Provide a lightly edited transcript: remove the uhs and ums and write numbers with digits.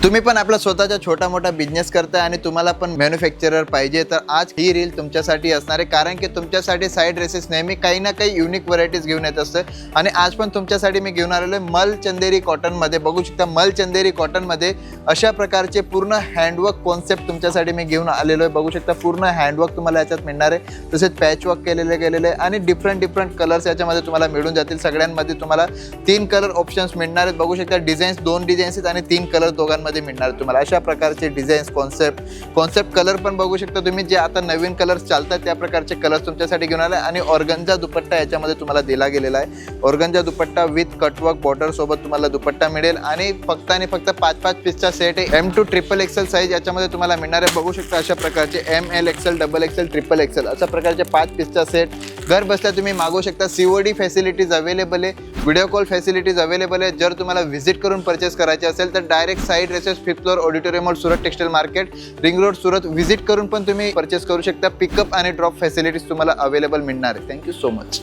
तुम्ही पण आपला स्वतःचा छोटा मोठा बिझनेस करताय आणि तुम्हाला पण मॅन्युफॅक्चरर पाहिजे तर आज ही रील तुमच्यासाठी असणार आहे, कारण की तुमच्यासाठी साईड ड्रेसेस नेहमी काही ना काही युनिक व्हरायटीज घेऊन येत असते. आणि आज पण तुमच्यासाठी मी घेऊन आलेलो आहे मल चंदेरी कॉटनमध्ये. बघू शकता मल चंदेरी कॉटनमध्ये अशा प्रकारचे पूर्ण हँडवर्क कॉन्सेप्ट तुमच्यासाठी मी घेऊन आलेलो आहे. बघू शकता पूर्ण हँडवर्क तुम्हाला याच्यात मिळणार आहे, तसेच पॅचवर्क गेलेले आणि डिफरंट कलर्स याच्यामध्ये तुम्हाला मिळून जातील. सगळ्यांमध्ये तुम्हाला 3 कलर ऑप्शन्स मिळणार आहेत. बघू शकता डिझाईन्स 2 डिझाईन्स आहेत आणि 3 कलर दोघांमध्ये मिळणार तुम्हाला. अशा प्रकारचे डिझाईन्स कॉन्सेप्ट कलर पण बघू शकता तुम्ही, जे आता नवीन कलर्स चालतात त्या प्रकारचे कलर्स तुमच्यासाठी घेऊन आले. आणि ऑर्गन्झा दुपट्टा याच्यामध्ये तुम्हाला दिला गेलेला आहे. Organza dupatta with cutwork border सोबत तुम्हाला दुपट्टा मिळेल आणि फक्त 5-5 पीसचा सेट आहे. M to XXL साईज याच्यामध्ये तुम्हाला मिळणार आहे. बघू शकता अशा प्रकारचे ML XL XXL XXL अशा प्रकारचे 5 पीसचा सेट घर बसल्या तुम्ही मागवू शकता. COD फॅसिलिटीज अवेलेबल आहे, व्हिडिओ कॉल फॅसिलिटीज अवेलेबल आहे. जर तुम्हाला व्हिजिट करून परचेस करायचे असेल तर direct side dresses 5th floor auditorium mall Surat textile market ring road Surat visit करून पण तुम्ही परचेस करू शकता. पिकअप आणि ड्रॉप फॅसिलिटीज तुम्हाला अवेलेबल मिळणार आहे. Thank you so much.